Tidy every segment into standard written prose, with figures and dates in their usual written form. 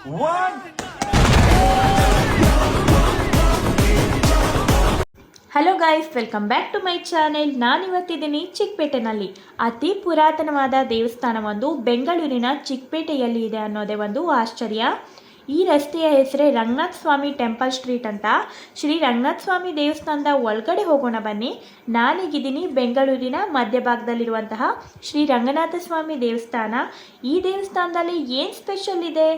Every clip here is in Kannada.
Hello guys, welcome back to my channel. ನಾನಿವತ್ತಿದ್ದೀನಿ ಚಿಕ್ಕಪೇಟೆನಲ್ಲಿ. ಅತಿ ಪುರಾತನವಾದ ದೇವಸ್ಥಾನವೊಂದು ಬೆಂಗಳೂರಿನ ಚಿಕ್ಕಪೇಟೆಯಲ್ಲಿ ಇದೆ ಅನ್ನೋದೇ ಒಂದು ಆಶ್ಚರ್ಯ. ಈ ರಸ್ತೆಯ ಹೆಸರೇ ರಂಗನಾಥ ಸ್ವಾಮಿ ಟೆಂಪಲ್ ಸ್ಟ್ರೀಟ್ ಅಂತ. ಶ್ರೀ ರಂಗನಾಥ ಸ್ವಾಮಿ ದೇವಸ್ಥಾನದ ಒಳಗಡೆ ಹೋಗೋಣ ಬನ್ನಿ. ನಾನೀಗಿದ್ದೀನಿ ಬೆಂಗಳೂರಿನ ಮಧ್ಯಭಾಗದಲ್ಲಿರುವಂತಹ ಶ್ರೀ ರಂಗನಾಥ ಸ್ವಾಮಿ ದೇವಸ್ಥಾನ. ಈ ದೇವಸ್ಥಾನದಲ್ಲಿ ಏನು ಸ್ಪೆಷಲ್ ಇದೆ?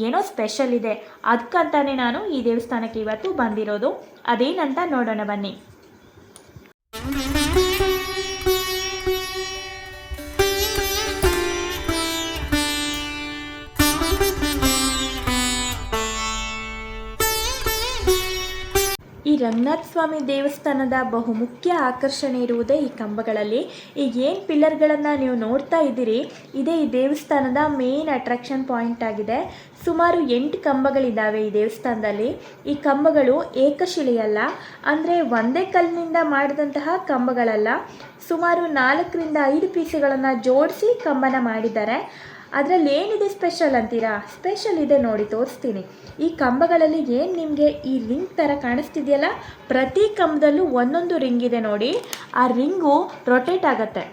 ಏನೋ ಸ್ಪೆಷಲ್ ಇದೆ, ಅದಕ್ಕಂತಾನೆ ನಾನು ಈ ದೇವಸ್ಥಾನಕ್ಕೆ ಇವತ್ತು ಬಂದಿರೋದು. ಅದೇನಂತ ನೋಡೋಣ ಬನ್ನಿ. ಈ ರಂಗನಾಥ ಸ್ವಾಮಿ ದೇವಸ್ಥಾನದ ಬಹುಮುಖ್ಯ ಆಕರ್ಷಣೆ ಇರುವುದೇ ಈ ಕಂಬಗಳಲ್ಲಿ. ಈಗ ಏನು ಪಿಲ್ಲರ್ಗಳನ್ನು ನೀವು ನೋಡ್ತಾ ಇದ್ದೀರಿ, ಇದೇ ಈ ದೇವಸ್ಥಾನದ ಮೇನ್ ಅಟ್ರಾಕ್ಷನ್ ಪಾಯಿಂಟ್ ಆಗಿದೆ. ಸುಮಾರು 8 ಕಂಬಗಳಿದ್ದಾವೆ ಈ ದೇವಸ್ಥಾನದಲ್ಲಿ. ಈ ಕಂಬಗಳು ಏಕಶಿಲೆಯಲ್ಲ, ಅಂದರೆ ಒಂದೇ ಕಲ್ಲಿನಿಂದ ಮಾಡಿದಂತಹ ಕಂಬಗಳಲ್ಲ. ಸುಮಾರು 4ರಿಂದ 5 ಪೀಸುಗಳನ್ನು ಜೋಡಿಸಿ ಕಂಬನ ಮಾಡಿದ್ದಾರೆ. ಅದರಲ್ಲಿ ಏನಿದೆ ಸ್ಪೆಷಲ್ ಅಂತೀರಾ? ಸ್ಪೆಷಲ್ ಇದೆ ನೋಡಿ, ತೋರಿಸ್ತೀನಿ. ಈ ಕಂಬಗಳಲ್ಲಿ ಏನು ನಿಮಗೆ ಈ ರಿಂಗ್ ಥರ ಕಾಣಿಸ್ತಿದೆಯಲ್ಲ, ಪ್ರತಿ ಕಂಬದಲ್ಲೂ ಒಂದೊಂದು ರಿಂಗ್ ಇದೆ ನೋಡಿ. ಆ ರಿಂಗು ರೊಟೇಟ್ ಆಗುತ್ತೆ.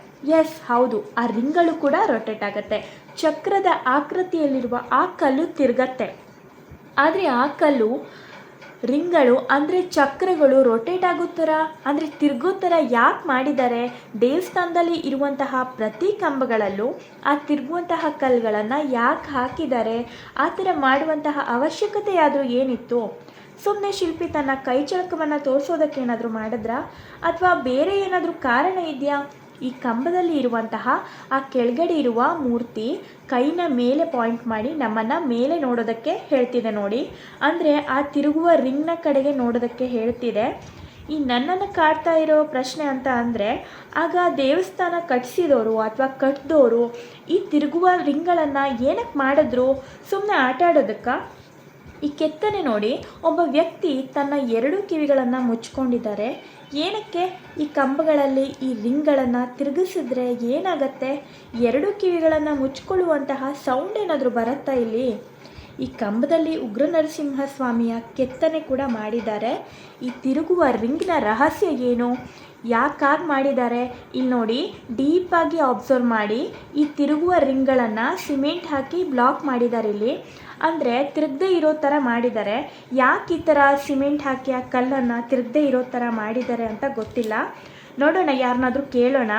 ಎಸ್, ಹೌದು, ಆ ರಿಂಗ್ಗಳು ಕೂಡ ರೊಟೇಟ್ ಆಗುತ್ತೆ. ಚಕ್ರದ ಆಕೃತಿಯಲ್ಲಿರುವ ಆ ಕಲ್ಲು ತಿರುಗತ್ತೆ. ಆದರೆ ಆ ಕಲ್ಲು ರಿಂಗ್ಗಳು ಅಂದರೆ ಚಕ್ರಗಳು ರೊಟೇಟ್ ಆಗೋ ಥರ, ಅಂದರೆ ತಿರುಗೋ ಥರ ಯಾಕೆ ಮಾಡಿದ್ದಾರೆ? ದೇವಸ್ಥಾನದಲ್ಲಿ ಇರುವಂತಹ ಪ್ರತಿ ಕಂಬಗಳಲ್ಲೂ ಆ ತಿರುಗುವಂತಹ ಕಲ್ಲುಗಳನ್ನು ಯಾಕೆ ಹಾಕಿದ್ದಾರೆ? ಆ ಥರ ಮಾಡುವಂತಹ ಅವಶ್ಯಕತೆ ಆದರೂ ಏನಿತ್ತು? ಸುಮ್ಮನೆ ಶಿಲ್ಪಿ ತನ್ನ ಕೈ ಚಳಕವನ್ನು ತೋರಿಸೋದಕ್ಕೆ ಏನಾದರೂ ಮಾಡಿದ್ರಾ, ಅಥವಾ ಬೇರೆ ಏನಾದರೂ ಕಾರಣ ಇದೆಯಾ? ಈ ಕಂಬದಲ್ಲಿ ಇರುವಂತಹ ಆ ಕೆಳಗಡೆ ಇರುವ ಮೂರ್ತಿ ಕೈನ ಮೇಲೆ ಪಾಯಿಂಟ್ ಮಾಡಿ ನಮ್ಮನ್ನು ಮೇಲೆ ನೋಡೋದಕ್ಕೆ ಹೇಳ್ತಿದೆ ನೋಡಿ. ಅಂದರೆ ಆ ತಿರುಗುವ ರಿಂಗ್ನ ಕಡೆಗೆ ನೋಡೋದಕ್ಕೆ ಹೇಳ್ತಿದೆ. ಈ ನನ್ನನ್ನು ಕಾಡ್ತಾ ಇರೋ ಪ್ರಶ್ನೆ ಅಂತ ಅಂದರೆ, ಆಗ ದೇವಸ್ಥಾನ ಕಟ್ಟಿಸಿದವರು ಅಥವಾ ಕಟ್ಟಿದವರು ಈ ತಿರುಗುವ ರಿಂಗ್ಗಳನ್ನು ಏನಕ್ಕೆ ಮಾಡಿದ್ರು? ಸುಮ್ಮನೆ ಆಟ ಆಡೋದಕ್ಕೆ? ಈ ಕೆತ್ತನೆ ನೋಡಿ, ಒಬ್ಬ ವ್ಯಕ್ತಿ ತನ್ನ 2 ಕಿವಿಗಳನ್ನು ಮುಚ್ಕೊಂಡಿದ್ದಾರೆ. ಏನಕ್ಕೆ? ಈ ಕಂಬಗಳಲ್ಲಿ ಈ ರಿಂಗ್ಗಳನ್ನು ತಿರುಗಿಸಿದ್ರೆ ಏನಾಗತ್ತೆ? 2 ಕಿವಿಗಳನ್ನು ಮುಚ್ಕೊಳ್ಳುವಂತಹ ಸೌಂಡ್ ಏನಾದರೂ ಬರುತ್ತಾ ಇಲ್ಲಿ? ಈ ಕಂಬದಲ್ಲಿ ಉಗ್ರ ನರಸಿಂಹ ಸ್ವಾಮಿಯ ಕೆತ್ತನೆ ಕೂಡ ಮಾಡಿದ್ದಾರೆ. ಈ ತಿರುಗುವ ರಿಂಗ್ನ ರಹಸ್ಯ ಏನು? ಯಾಕಾಗಿ ಮಾಡಿದ್ದಾರೆ? ಇಲ್ಲಿ ನೋಡಿ, ಡೀಪಾಗಿ ಅಬ್ಸರ್ವ್ ಮಾಡಿ. ಈ ತಿರುಗುವ ರಿಂಗ್ಗಳನ್ನು ಸಿಮೆಂಟ್ ಹಾಕಿ ಬ್ಲಾಕ್ ಮಾಡಿದ್ದಾರೆ ಇಲ್ಲಿ. ಅಂದರೆ ತಿರುಗದೇ ಇರೋ ಥರ ಮಾಡಿದ್ದಾರೆ. ಯಾಕೆ ಈ ಥರ ಸಿಮೆಂಟ್ ಹಾಕಿ ಆ ಕಲ್ಲನ್ನು ತಿರುಗದೇ ಇರೋ ಥರ ಮಾಡಿದ್ದಾರೆ ಅಂತ ಗೊತ್ತಿಲ್ಲ. ನೋಡೋಣ, ಯಾರನ್ನಾದರೂ ಕೇಳೋಣ.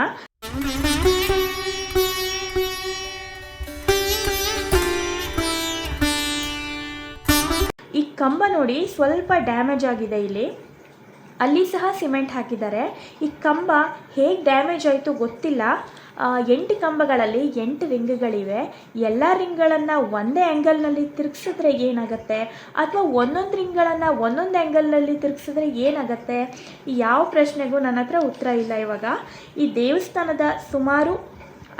ಈ ಕಂಬ ನೋಡಿ, ಸ್ವಲ್ಪ ಡ್ಯಾಮೇಜ್ ಆಗಿದೆ ಇಲ್ಲಿ. ಅಲ್ಲಿ ಸಹ ಸಿಮೆಂಟ್ ಹಾಕಿದ್ದಾರೆ. ಈ ಕಂಬ ಹೇಗೆ ಡ್ಯಾಮೇಜ್ ಆಯಿತು ಗೊತ್ತಿಲ್ಲ. 8 ಕಂಬಗಳಲ್ಲಿ 8 ರಿಂಗ್ಗಳಿವೆ. ಎಲ್ಲ ರಿಂಗ್ಗಳನ್ನು ಒಂದೇ ಆ್ಯಂಗಲ್ನಲ್ಲಿ ತಿರುಗಿಸಿದ್ರೆ ಏನಾಗುತ್ತೆ? ಅಥವಾ ಒಂದೊಂದು ರಿಂಗ್ಗಳನ್ನು ಒಂದೊಂದು ಆ್ಯಂಗಲ್ನಲ್ಲಿ ತಿರುಗಿಸಿದ್ರೆ ಏನಾಗುತ್ತೆ? ಯಾವ ಪ್ರಶ್ನೆಗೂ ನನ್ನ ಹತ್ರ ಉತ್ತರ ಇಲ್ಲ ಇವಾಗ. ಈ ದೇವಸ್ಥಾನದ ಸುಮಾರು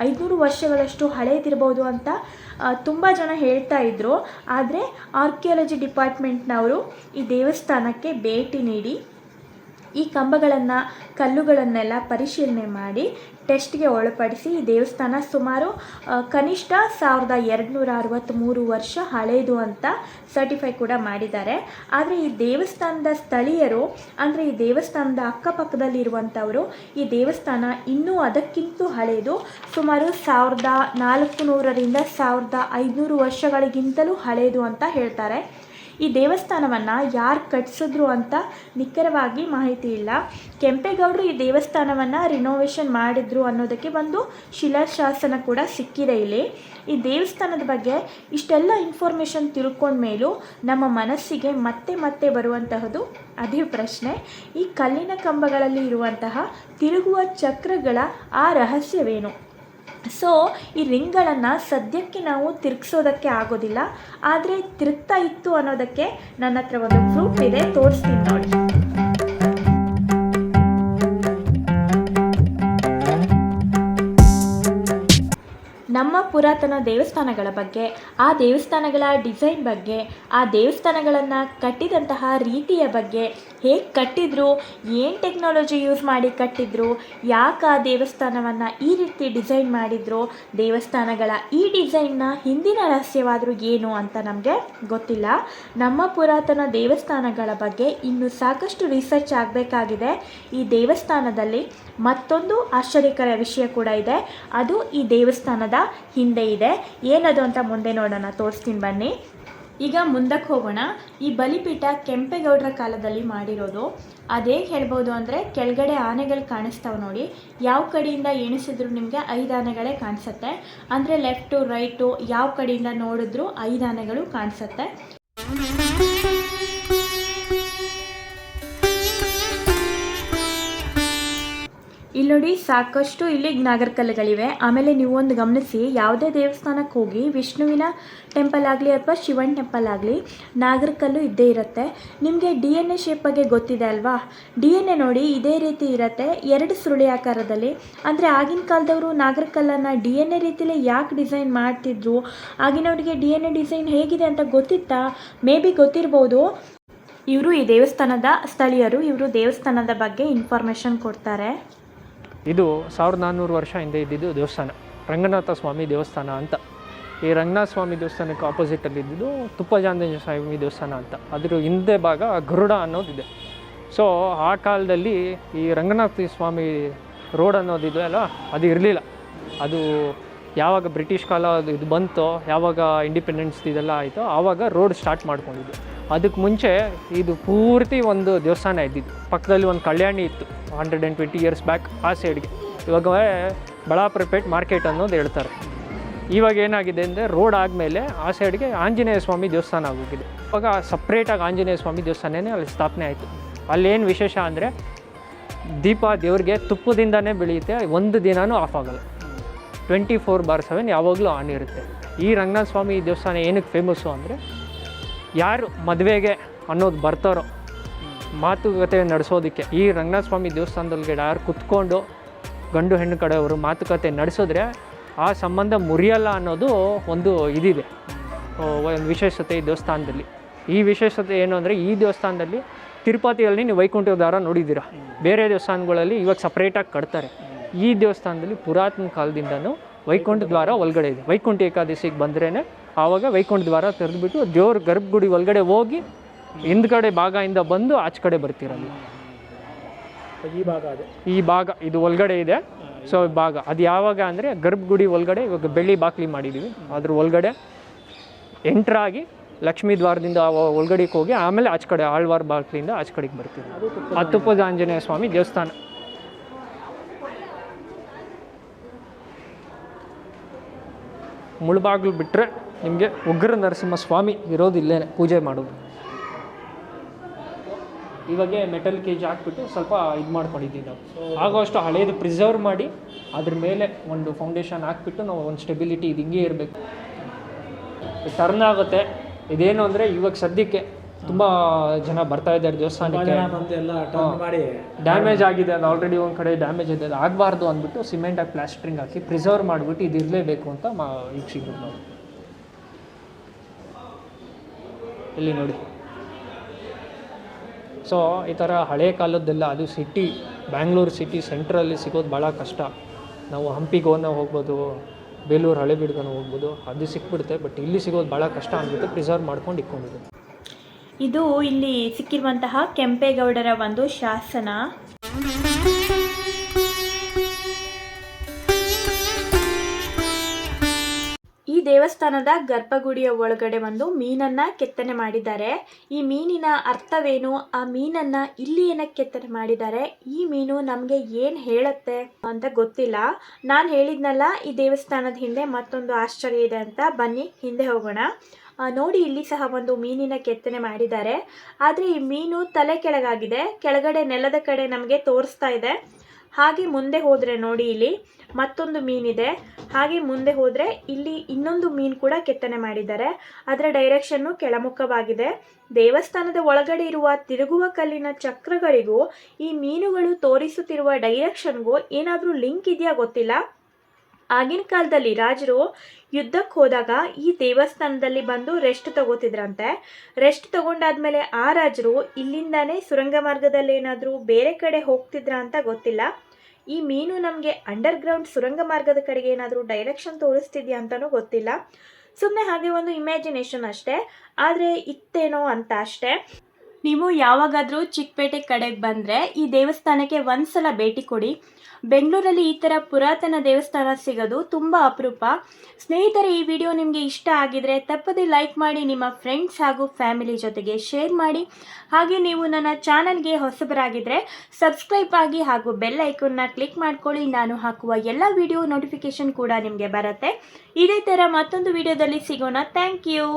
500 ವರ್ಷಗಳಷ್ಟು ಹಳೆಯದಿರ್ಬೋದು ಅಂತ ತುಂಬ ಜನ ಹೇಳ್ತಾ ಇದ್ದರು. ಆದರೆ ಆರ್ಕಿಯಾಲಜಿ ಡಿಪಾರ್ಟ್ಮೆಂಟ್ನವರು ಈ ದೇವಸ್ಥಾನಕ್ಕೆ ಭೇಟಿ ನೀಡಿ ಈ ಕಂಬಗಳನ್ನು, ಕಲ್ಲುಗಳನ್ನೆಲ್ಲ ಪರಿಶೀಲನೆ ಮಾಡಿ ಟೆಸ್ಟ್ಗೆ ಒಳಪಡಿಸಿ ಈ ದೇವಸ್ಥಾನ ಸುಮಾರು ಕನಿಷ್ಠ 1263 ವರ್ಷ ಹಳೆಯದು ಅಂತ ಸರ್ಟಿಫೈ ಕೂಡ ಮಾಡಿದ್ದಾರೆ. ಆದರೆ ಈ ದೇವಸ್ಥಾನದ ಸ್ಥಳೀಯರು, ಅಂದರೆ ಈ ದೇವಸ್ಥಾನದ ಅಕ್ಕಪಕ್ಕದಲ್ಲಿರುವಂಥವರು, ಈ ದೇವಸ್ಥಾನ ಇನ್ನೂ ಅದಕ್ಕಿಂತ ಹಳೆಯದು, ಸುಮಾರು 1400ರಿಂದ 1500 ವರ್ಷಗಳಿಗಿಂತಲೂ ಹಳೆಯದು ಅಂತ ಹೇಳ್ತಾರೆ. ಈ ದೇವಸ್ಥಾನವನ್ನು ಯಾರು ಕಟ್ಟಿಸಿದ್ರು ಅಂತ ನಿಖರವಾಗಿ ಮಾಹಿತಿ ಇಲ್ಲ. ಕೆಂಪೇಗೌಡರು ಈ ದೇವಸ್ಥಾನವನ್ನು ರಿನೋವೇಷನ್ ಮಾಡಿದ್ರು ಅನ್ನೋದಕ್ಕೆ ಒಂದು ಶಿಲಾಶಾಸನ ಕೂಡ ಸಿಕ್ಕಿದೆ ಇಲ್ಲಿ. ಈ ದೇವಸ್ಥಾನದ ಬಗ್ಗೆ ಇಷ್ಟೆಲ್ಲ ಇನ್ಫಾರ್ಮೇಷನ್ ತಿಳ್ಕೊಂಡ ಮೇಲೂ ನಮ್ಮ ಮನಸ್ಸಿಗೆ ಮತ್ತೆ ಮತ್ತೆ ಬರುವಂತಹದ್ದು ಅದೇ ಪ್ರಶ್ನೆ. ಈ ಕಲ್ಲಿನ ಕಂಬಗಳಲ್ಲಿ ಇರುವಂತಹ ತಿರುಗುವ ಚಕ್ರಗಳ ಆ ರಹಸ್ಯವೇನು? ಸೊ ಈ ರಿಂಗ್ಗಳನ್ನು ಸದ್ಯಕ್ಕೆ ನಾವು ತಿರುಗಿಸೋದಕ್ಕೆ ಆಗೋದಿಲ್ಲ, ಆದರೆ ತಿರುಗ್ತಾ ಇತ್ತು ಅನ್ನೋದಕ್ಕೆ ನನ್ನ ಹತ್ರ ಒಂದು ಪ್ರೂಫ್ ಇದೆ, ತೋರಿಸ್ತೀನಿ ನೋಡಿ. ನಮ್ಮ ನಮ್ಮ ಪುರಾತನ ದೇವಸ್ಥಾನಗಳ ಬಗ್ಗೆ, ಆ ದೇವಸ್ಥಾನಗಳ ಡಿಸೈನ್ ಬಗ್ಗೆ, ಆ ದೇವಸ್ಥಾನಗಳನ್ನು ಕಟ್ಟಿದಂತಹ ರೀತಿಯ ಬಗ್ಗೆ, ಹೇಗೆ ಕಟ್ಟಿದ್ರು, ಏನು ಟೆಕ್ನಾಲಜಿ ಯೂಸ್ ಮಾಡಿ ಕಟ್ಟಿದ್ರು, ಯಾಕೆ ಆ ದೇವಸ್ಥಾನವನ್ನು ಈ ರೀತಿ ಡಿಸೈನ್ ಮಾಡಿದ್ರು, ದೇವಸ್ಥಾನಗಳ ಈ ಡಿಸೈನ್ನ ಹಿಂದಿನ ರಹಸ್ಯವಾದರೂ ಏನು ಅಂತ ನಮಗೆ ಗೊತ್ತಿಲ್ಲ. ನಮ್ಮ ಪುರಾತನ ದೇವಸ್ಥಾನಗಳ ಬಗ್ಗೆ ಇನ್ನೂ ಸಾಕಷ್ಟು ರಿಸರ್ಚ್ ಆಗಬೇಕಾಗಿದೆ. ಈ ದೇವಸ್ಥಾನದಲ್ಲಿ ಮತ್ತೊಂದು ಆಶ್ಚರ್ಯಕರ ವಿಷಯ ಕೂಡ ಇದೆ. ಅದು ಈ ದೇವಸ್ಥಾನದ ಹಿಂದೆ ಇದೆ. ಏನದು ಅಂತ ಮುಂದೆ ನೋಡೋಣ, ತೋರಿಸ್ತೀನಿ ಬನ್ನಿ. ಈಗ ಮುಂದಕ್ಕೆ ಹೋಗೋಣ. ಈ ಬಲಿಪೀಠ ಕೆಂಪೇಗೌಡರ ಕಾಲದಲ್ಲಿ ಮಾಡಿರೋದು. ಅದೇ ಹೇಳ್ಬೋದು ಅಂದರೆ ಕೆಳಗಡೆ ಆನೆಗಳು ಕಾಣಿಸ್ತಾವೆ ನೋಡಿ. ಯಾವ ಕಡೆಯಿಂದ ಎಣಿಸಿದ್ರು ನಿಮಗೆ 5 ಆನೆಗಳೇ ಕಾಣಿಸುತ್ತೆ. ಅಂದರೆ ಲೆಫ್ಟು ರೈಟು ಯಾವ ಕಡೆಯಿಂದ ನೋಡಿದ್ರು 5 ಆನೆಗಳು ಕಾಣಿಸುತ್ತೆ. ಇಲ್ಲಿ ನೋಡಿ, ಸಾಕಷ್ಟು ಇಲ್ಲಿ ನಾಗರಕಲ್ಲುಗಳಿವೆ. ಆಮೇಲೆ ನೀವು ಒಂದು ಗಮನಿಸಿ, ಯಾವುದೇ ದೇವಸ್ಥಾನಕ್ಕೆ ಹೋಗಿ ವಿಷ್ಣುವಿನ ಟೆಂಪಲ್ ಆಗಲಿ ಅಥವಾ ಶಿವನ ಟೆಂಪಲ್ ಆಗಲಿ ನಾಗರಕಲ್ಲು ಇದ್ದೇ ಇರುತ್ತೆ. ನಿಮಗೆ DNA ಶೇಪ್ ಬಗ್ಗೆ ಗೊತ್ತಿದೆ ಅಲ್ವಾ? DNA ನೋಡಿ ಇದೇ ರೀತಿ ಇರುತ್ತೆ, 2 ಸುರುಳಿ ಆಕಾರದಲ್ಲಿ. ಅಂದರೆ ಆಗಿನ ಕಾಲದವರು ನಾಗರಕಲ್ಲನ್ನು DNA ರೀತಿಯಲ್ಲಿ ಯಾಕೆ ಡಿಸೈನ್ ಮಾಡ್ತಿದ್ರು, ಆಗಿನವರಿಗೆ DNA ಡಿಸೈನ್ ಹೇಗಿದೆ ಅಂತ ಗೊತ್ತಿತ್ತಾ? ಮೇ ಬಿ ಗೊತ್ತಿರ್ಬೋದು. ಇವರು ಈ ದೇವಸ್ಥಾನದ ಸ್ಥಳೀಯರು. ಇವರು ದೇವಸ್ಥಾನದ ಬಗ್ಗೆ ಇನ್ಫಾರ್ಮೇಷನ್ ಕೊಡ್ತಾರೆ. ಇದು 1400 ವರ್ಷ ಹಿಂದೆ ಇದ್ದಿದ್ದು ದೇವಸ್ಥಾನ, ರಂಗನಾಥ ಸ್ವಾಮಿ ದೇವಸ್ಥಾನ ಅಂತ. ಈ ರಂಗನಾಥ ಸ್ವಾಮಿ ದೇವಸ್ಥಾನಕ್ಕೆ ಆಪೋಸಿಟಲ್ಲಿ ಇದ್ದಿದ್ದು ತುಪ್ಪಜಾಂಜನೇಯ ಸ್ವಾಮಿ ದೇವಸ್ಥಾನ ಅಂತ. ಅದ್ರ ಹಿಂದೆ ಭಾಗ ಗರುಡ ಅನ್ನೋದಿದೆ. ಸೊ ಆ ಕಾಲದಲ್ಲಿ ಈ ರಂಗನಾಥ ಸ್ವಾಮಿ ರೋಡ್ ಅನ್ನೋದಿದೆ ಅಲ್ಲ, ಅದು ಇರಲಿಲ್ಲ. ಅದು ಯಾವಾಗ ಬ್ರಿಟಿಷ್ ಕಾಲ ಇದು ಬಂತೋ, ಯಾವಾಗ ಇಂಡಿಪೆಂಡೆನ್ಸ್ ಇದೆಲ್ಲ ಆಯಿತೋ, ಆವಾಗ ರೋಡ್ ಸ್ಟಾರ್ಟ್ ಮಾಡ್ಕೊಂಡಿದ್ದು. ಅದಕ್ಕೆ ಮುಂಚೆ ಇದು ಪೂರ್ತಿ ಒಂದು ದೇವಸ್ಥಾನ ಇದ್ದಿದ್ದು. ಪಕ್ಕದಲ್ಲಿ ಒಂದು ಕಲ್ಯಾಣಿ ಇತ್ತು 120 ಇಯರ್ಸ್ ಬ್ಯಾಕ್ ಆ ಸೈಡ್ಗೆ. ಇವಾಗ ಬಳ್ಳಾಪುರಪೇಟೆ ಮಾರ್ಕೆಟ್ ಅನ್ನೋದು ಹೇಳ್ತಾರೆ. ಇವಾಗ ಏನಾಗಿದೆ ಅಂದರೆ ರೋಡ್ ಆದಮೇಲೆ ಆ ಸೈಡ್ಗೆ ಆಂಜನೇಯ ಸ್ವಾಮಿ ದೇವಸ್ಥಾನ ಆಗೋಗಿದೆ. ಇವಾಗ ಸಪ್ರೇಟಾಗಿ ಆಂಜನೇಯ ಸ್ವಾಮಿ ದೇವಸ್ಥಾನನೇ ಅಲ್ಲಿ ಸ್ಥಾಪನೆ ಆಯಿತು. ಅಲ್ಲೇನು ವಿಶೇಷ ಅಂದರೆ ದೀಪ ದೇವ್ರಿಗೆ ತುಪ್ಪದಿಂದನೇ ಬೆಳೆಯುತ್ತೆ, ಒಂದು ದಿನವೂ ಆಫ್ ಆಗೋಲ್ಲ. 24/7 ಯಾವಾಗಲೂ ಆನ್ ಇರುತ್ತೆ. ಈ ರಂಗನಾಥ ಸ್ವಾಮಿ ದೇವಸ್ಥಾನ ಏನಕ್ಕೆ ಫೇಮಸ್ಸು ಅಂದರೆ, ಯಾರು ಮದುವೆಗೆ ಅನ್ನೋದು ಬರ್ತಾರೋ ಮಾತುಕತೆ ನಡೆಸೋದಕ್ಕೆ ಈ ರಂಗನಾಥ ಸ್ವಾಮಿ ದೇವಸ್ಥಾನದಲ್ಲಿ ಯಾರು ಕುತ್ಕೊಂಡು ಗಂಡು ಹೆಣ್ಣು ಕಡೆಯವರು ಮಾತುಕತೆ ನಡೆಸಿದ್ರೆ ಆ ಸಂಬಂಧ ಮುರಿಯಲ್ಲ ಅನ್ನೋದು ಒಂದು ಇದಿದೆ, ಒಂದು ವಿಶೇಷತೆ ಈ ದೇವಸ್ಥಾನದಲ್ಲಿ. ಈ ವಿಶೇಷತೆ ಏನು ಅಂದರೆ, ಈ ದೇವಸ್ಥಾನದಲ್ಲಿ ತಿರುಪತಿಯಲ್ಲಿ ನೀವು ವೈಕುಂಠ ದ್ವಾರ ನೋಡಿದ್ದೀರಾ, ಬೇರೆ ದೇವಸ್ಥಾನಗಳಲ್ಲಿ ಇವಾಗ ಸಪ್ರೇಟಾಗಿ ಕಟ್ತಾರೆ. ಈ ದೇವಸ್ಥಾನದಲ್ಲಿ ಪುರಾತನ ಕಾಲದಿಂದನೂ ವೈಕುಂಠ ದ್ವಾರ ಒಳಗಡೆ ಇದೆ. ವೈಕುಂಠ ಏಕಾದಶಿಗೆ ಬಂದ್ರೇ ಆವಾಗ ವೈಕುಂಠ ದ್ವಾರ ತೆರೆದುಬಿಟ್ಟು ದೇವ್ರ ಗರ್ಭಗುಡಿ ಒಳಗಡೆ ಹೋಗಿ ಹಿಂದ್ಗಡೆ ಭಾಗದಿಂದ ಬಂದು ಆಚೆ ಕಡೆ ಬರ್ತಿರಲ್ಲ. ಈ ಭಾಗ ಇದು ಒಳಗಡೆ ಇದೆ. ಸೊ ಭಾಗ ಅದು ಯಾವಾಗ ಅಂದರೆ ಗರ್ಭಗುಡಿ ಒಳಗಡೆ ಇವಾಗ ಬೆಳ್ಳಿ ಬಾಕ್ಲಿ ಮಾಡಿದ್ದೀವಿ, ಅದ್ರ ಒಳಗಡೆ ಎಂಟ್ರಾಗಿ ಲಕ್ಷ್ಮೀ ದ್ವಾರದಿಂದ ಒಳಗಡೆಗೆ ಹೋಗಿ ಆಮೇಲೆ ಆಚೆ ಕಡೆ ಆಳ್ವಾರ ಬಾಕ್ಲಿಂದ ಆಚೆ ಕಡೆಗೆ ಬರ್ತೀವಿ. ಅದು ತುಪ್ಪದ ಆಂಜನೇಯ ಸ್ವಾಮಿ ದೇವಸ್ಥಾನ. ಮುಳುಬಾಗ್ಲು ಬಿಟ್ಟರೆ ನಿಮಗೆ ಉಗ್ರ ನರಸಿಂಹಸ್ವಾಮಿ ಇರೋದು ಇಲ್ಲೇ ಪೂಜೆ ಮಾಡೋದು. ಇವಾಗೆ ಮೆಟಲ್ ಕೇಜ್ ಹಾಕ್ಬಿಟ್ಟು ಸ್ವಲ್ಪ ಇದು ಮಾಡ್ಕೊಂಡಿದ್ದೀವಿ ನಾವು. ಆಗೋಷ್ಟು ಹಳೇದು ಪ್ರಿಸರ್ವ್ ಮಾಡಿ ಅದ್ರ ಮೇಲೆ ಒಂದು ಫೌಂಡೇಶನ್ ಹಾಕ್ಬಿಟ್ಟು ನಾವು ಒಂದು ಸ್ಟೆಬಿಲಿಟಿ ಇದು ಹಿಂಗೆ ಇರಬೇಕು. ಟರ್ನ್ ಆಗುತ್ತೆ. ಇದೇನು ಅಂದರೆ ಇವಾಗ ಸದ್ಯಕ್ಕೆ ತುಂಬ ಜನ ಬರ್ತಾ ಇದ್ದಾರೆ ದೇವಸ್ಥಾನಕ್ಕೆ, ಡ್ಯಾಮೇಜ್ ಆಗಿದೆ, ಅದು ಆಲ್ರೆಡಿ ಒಂದು ಕಡೆ ಡ್ಯಾಮೇಜ್ ಇದೆ, ಅದು ಆಗಬಾರ್ದು ಅಂದ್ಬಿಟ್ಟು ಸಿಮೆಂಟಾಗಿ ಪ್ಲಾಸ್ಟ್ರಿಂಗ್ ಹಾಕಿ ಪ್ರಿಸರ್ವ್ ಮಾಡಿಬಿಟ್ಟು ಇದು ಇರಲೇಬೇಕು ಅಂತ ವೀಕ್ಷಿಸಿದ್ರು ನಾವು. ಇಲ್ಲಿ ನೋಡಿ. ಸೊ ಈ ಥರ ಹಳೆ ಕಾಲದ್ದೆಲ್ಲ, ಅದು ಸಿಟಿ ಬ್ಯಾಂಗ್ಳೂರು ಸಿಟಿ ಸೆಂಟ್ರಲ್ಲಿ ಸಿಗೋದು ಭಾಳ ಕಷ್ಟ. ನಾವು ಹಂಪಿಗೋನ ಹೋಗ್ಬೋದು, ಬೇಲೂರು ಹಳೆಬೀಡ್ಗನ ಹೋಗ್ಬೋದು, ಅದು ಸಿಕ್ಬಿಡುತ್ತೆ. ಬಟ್ ಇಲ್ಲಿ ಸಿಗೋದು ಭಾಳ ಕಷ್ಟ ಅಂದ್ಬಿಟ್ಟು ಪ್ರಿಸರ್ವ್ ಮಾಡ್ಕೊಂಡು ಇಟ್ಕೊಂಡಿದ್ದು. ಇದು ಇಲ್ಲಿ ಸಿಕ್ಕಿರುವಂತಹ ಕೆಂಪೇಗೌಡರ ಒಂದು ಶಾಸನ. ಈ ದೇವಸ್ಥಾನದ ಗರ್ಭಗುಡಿಯ ಒಳಗಡೆ ಒಂದು ಮೀನನ್ನ ಕೆತ್ತನೆ ಮಾಡಿದ್ದಾರೆ. ಈ ಮೀನಿನ ಅರ್ಥವೇನು, ಆ ಮೀನನ್ನ ಇಲ್ಲಿ ಏನಕ್ಕೆ ಕೆತ್ತನೆ ಮಾಡಿದ್ದಾರೆ, ಈ ಮೀನು ನಮಗೆ ಏನು ಹೇಳುತ್ತೆ ಅಂತ ಗೊತ್ತಿಲ್ಲ. ನಾನು ಹೇಳಿದ್ನಲ್ಲ, ಈ ದೇವಸ್ಥಾನದ ಹಿಂದೆ ಮತ್ತೊಂದು ಆಶ್ಚರ್ಯ ಇದೆ ಅಂತ. ಬನ್ನಿ ಹಿಂದೆ ಹೋಗೋಣ. ನೋಡಿ, ಇಲ್ಲಿ ಸಹ ಒಂದು ಮೀನಿನ ಕೆತ್ತನೆ ಮಾಡಿದ್ದಾರೆ. ಆದರೆ ಈ ಮೀನು ತಲೆ ಕೆಳಗಾಗಿದೆ, ಕೆಳಗಡೆ ನೆಲದ ಕಡೆ ನಮಗೆ ತೋರಿಸ್ತಾ ಇದೆ. ಹಾಗೆ ಮುಂದೆ ಹೋದರೆ ನೋಡಿ, ಇಲ್ಲಿ ಮತ್ತೊಂದು ಮೀನಿದೆ. ಹಾಗೆ ಮುಂದೆ ಹೋದರೆ ಇಲ್ಲಿ ಇನ್ನೊಂದು ಮೀನು ಕೂಡ ಕೆತ್ತನೆ ಮಾಡಿದ್ದಾರೆ. ಅದರ ಡೈರೆಕ್ಷನ್ನು ಕೆಳಮುಖವಾಗಿದೆ. ದೇವಸ್ಥಾನದ ಒಳಗಡೆ ಇರುವ ತಿರುಗುವ ಕಲ್ಲಿನ ಚಕ್ರಗಳಿಗೂ ಈ ಮೀನುಗಳು ತೋರಿಸುತ್ತಿರುವ ಡೈರೆಕ್ಷನ್ಗೂ ಏನಾದರೂ ಲಿಂಕ್ ಇದೆಯಾ ಗೊತ್ತಿಲ್ಲ. ಆಗಿನ ಕಾಲದಲ್ಲಿ ರಾಜರು ಯುದ್ಧಕ್ಕೆ ಹೋದಾಗ ಈ ದೇವಸ್ಥಾನದಲ್ಲಿ ಬಂದು ರೆಸ್ಟ್ ತಗೋತಿದ್ರಂತೆ. ರೆಸ್ಟ್ ತಗೊಂಡಾದ್ಮೇಲೆ ಆ ರಾಜರು ಇಲ್ಲಿಂದಾನೇ ಸುರಂಗ ಮಾರ್ಗದಲ್ಲಿ ಏನಾದರೂ ಬೇರೆ ಕಡೆ ಹೋಗ್ತಿದ್ರ ಅಂತ ಗೊತ್ತಿಲ್ಲ. ಈ ಮೀನು ನಮಗೆ ಅಂಡರ್ಗ್ರೌಂಡ್ ಸುರಂಗ ಮಾರ್ಗದ ಕಡೆಗೆ ಏನಾದರೂ ಡೈರೆಕ್ಷನ್ ತೋರಿಸ್ತಿದ್ಯಾ ಅಂತಲೂ ಗೊತ್ತಿಲ್ಲ. ಸುಮ್ಮನೆ ಹಾಗೆ ಒಂದು ಇಮ್ಯಾಜಿನೇಷನ್ ಅಷ್ಟೇ, ಆದರೆ ಇತ್ತೇನೋ ಅಂತ ಅಷ್ಟೇ. ನೀವು ಯಾವಾಗಾದರೂ ಚಿಕ್ಕಪೇಟೆ ಕಡೆಗೆ ಬಂದರೆ ಈ ದೇವಸ್ಥಾನಕ್ಕೆ ಒಂದ್ಸಲ ಭೇಟಿ ಕೊಡಿ. ಬೆಂಗಳೂರಲ್ಲಿ ಈ ಥರ ಪುರಾತನ ದೇವಸ್ಥಾನ ಸಿಗೋದು ತುಂಬ ಅಪರೂಪ. ಸ್ನೇಹಿತರೆ, ಈ ವಿಡಿಯೋ ನಿಮಗೆ ಇಷ್ಟ ಆಗಿದರೆ ತಪ್ಪದೇ ಲೈಕ್ ಮಾಡಿ, ನಿಮ್ಮ ಫ್ರೆಂಡ್ಸ್ ಹಾಗೂ ಫ್ಯಾಮಿಲಿ ಜೊತೆಗೆ ಶೇರ್ ಮಾಡಿ. ಹಾಗೆ ನೀವು ನನ್ನ ಚಾನಲ್ಗೆ ಹೊಸಬರಾಗಿದ್ದರೆ ಸಬ್ಸ್ಕ್ರೈಬ್ ಆಗಿ ಹಾಗೂ ಬೆಲ್ ಐಕನ್ನ ಕ್ಲಿಕ್ ಮಾಡ್ಕೊಳ್ಳಿ. ನಾನು ಹಾಕುವ ಎಲ್ಲ ವಿಡಿಯೋ ನೋಟಿಫಿಕೇಷನ್ ಕೂಡ ನಿಮಗೆ ಬರುತ್ತೆ. ಇದೇ ಥರ ಮತ್ತೊಂದು ವಿಡಿಯೋದಲ್ಲಿ ಸಿಗೋಣ. Thank you.